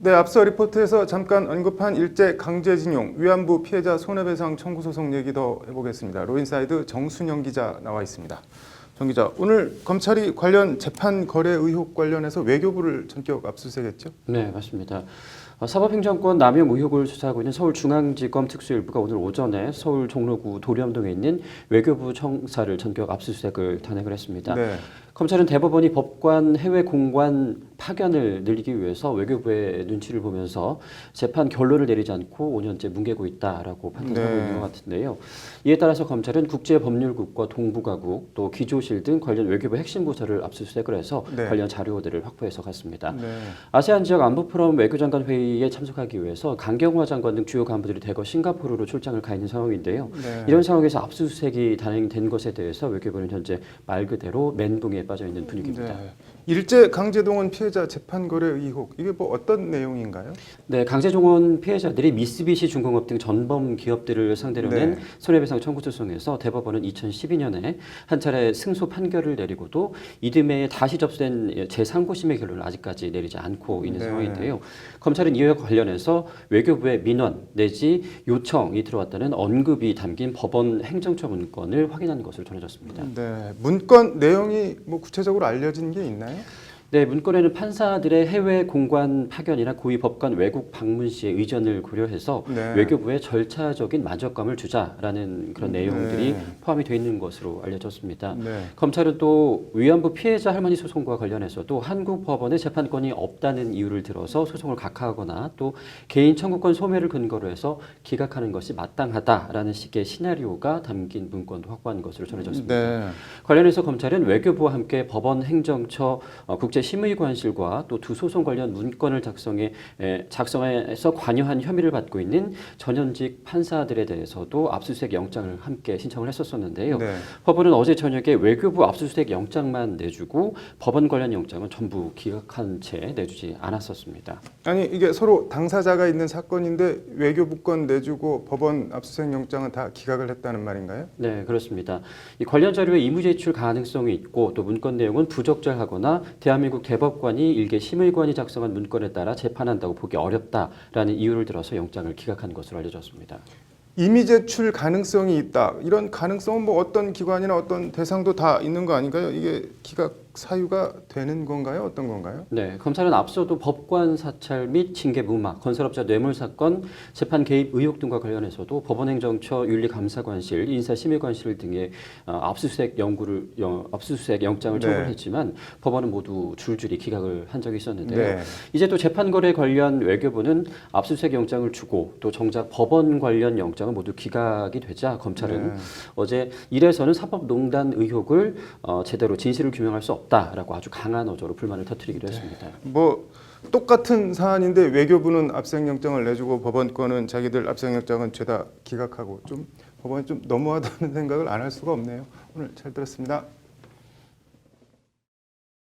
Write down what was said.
네, 앞서 리포트에서 잠깐 언급한 일제 강제징용 위안부 피해자 손해배상 청구 소송 얘기 더 해보겠습니다. 로인사이드 정순영 기자 나와 있습니다. 정 기자, 오늘 검찰이 관련 재판 거래 의혹 관련해서 외교부를 전격 압수수색했죠? 네, 맞습니다. 사법행정권 남용 의혹을 수사하고 있는 서울중앙지검 특수일부가 오늘 오전에 서울 종로구 도련동에 있는 외교부 청사를 전격 압수수색을 단행을 했습니다. 네. 검찰은 대법원이 법관 해외 공관 파견을 늘리기 위해서 외교부의 눈치를 보면서 재판 결론을 내리지 않고 5년째 뭉개고 있다라고 판단하고 있는 것 같은데요. 이에 따라서 검찰은 국제법률국과 동북아국 또 기조실 등 관련 외교부 핵심 부서를 압수수색을 해서 관련 자료들을 확보해서 갔습니다. 아세안 지역 안보 포럼 외교장관 회의에 참석하기 위해서 강경화 장관 등 주요 간부들이 대거 싱가포르로 출장을 가 있는 상황인데요. 이런 상황에서 압수수색이 단행된 것에 대해서 외교부는 현재 말 그대로 멘붕에 빠져 있는 분위기입니다. 일제 강제동원 피해자 재판 거래 의혹, 이게 뭐 어떤 내용인가요? 네, 강제동원 피해자들이 미쓰비시 중공업 등 전범 기업들을 상대로 낸 손해배상 청구 소송에서 대법원은 2012년에 한 차례 승소 판결을 내리고도 이듬해 다시 접수된 제3고심의 결론을 아직까지 내리지 않고 있는 상황인데요. 검찰은 이와 관련해서 외교부의 민원 내지 요청이 들어왔다는 언급이 담긴 법원 행정처 문건을 확인한 것으로 전해졌습니다. 네, 문건 내용이 뭐 구체적으로 알려진 게 있나요? 네, 문건에는 판사들의 해외 공관 파견이나 고위 법관 외국 방문 시의 의전을 고려해서 외교부에 절차적인 만족감을 주자라는 그런 내용들이 포함이 되어 있는 것으로 알려졌습니다. 검찰은 또 위안부 피해자 할머니 소송과 관련해서도 한국 법원에 재판권이 없다는 이유를 들어서 소송을 각하하거나 또 개인 청구권 소멸을 근거로 해서 기각하는 것이 마땅하다라는 식의 시나리오가 담긴 문건도 확보한 것으로 전해졌습니다. 관련해서 검찰은 외교부와 함께 법원 행정처 국제심의관실과 또 두 소송 관련 문건을 작성해서 관여한 혐의를 받고 있는 전현직 판사들에 대해서도 압수수색 영장을 함께 신청을 했었었는데요. 법원은 어제 저녁에 외교부 압수수색 영장만 내주고 법원 관련 영장은 전부 기각한 채 내주지 않았었습니다. 아니, 이게 서로 당사자가 있는 사건인데 외교부 건 내주고 법원 압수수색 영장은 다 기각을 했다는 말인가요? 네, 그렇습니다. 이 관련 자료에 이무 제출 가능성이 있고 또 문건 내용은 부적절하거나 대한민국 대법관이 일개 심의관이 작성한 문건에 따라 재판한다고 보기 어렵다라는 이유를 들어서 영장을 기각한 것으로 알려졌습니다. 이미 제출 가능성이 있다. 이런 가능성은 뭐 어떤 기관이나 어떤 대상도 다 있는 거 아닌가요? 이게 기각 사유가 되는 건가요? 어떤 건가요? 네, 검찰은 앞서도 법관 사찰 및 징계 무마, 건설업자 뇌물 사건, 재판 개입 의혹 등과 관련해서도 법원행정처 윤리감사관실, 인사심의관실 등의 압수수색 영장을 청구했지만 법원은 모두 줄줄이 기각을 한 적이 있었는데요. 이제 또 재판거래 관련 외교부는 압수수색 영장을 주고 또 정작 법원 관련 영장은 모두 기각이 되자 검찰은 어제 이래서는 사법농단 의혹을 제대로 진실을 규명할 수 없다라고 아주 강한 어조로 불만을 터뜨리기도 했습니다. 뭐 똑같은 사안인데 외교부는 압수영장을 내주고 법원 거는 자기들 압수영장은 죄다 기각하고 좀 법원이 좀 너무하다는 생각을 안 할 수가 없네요. 오늘 잘 들었습니다.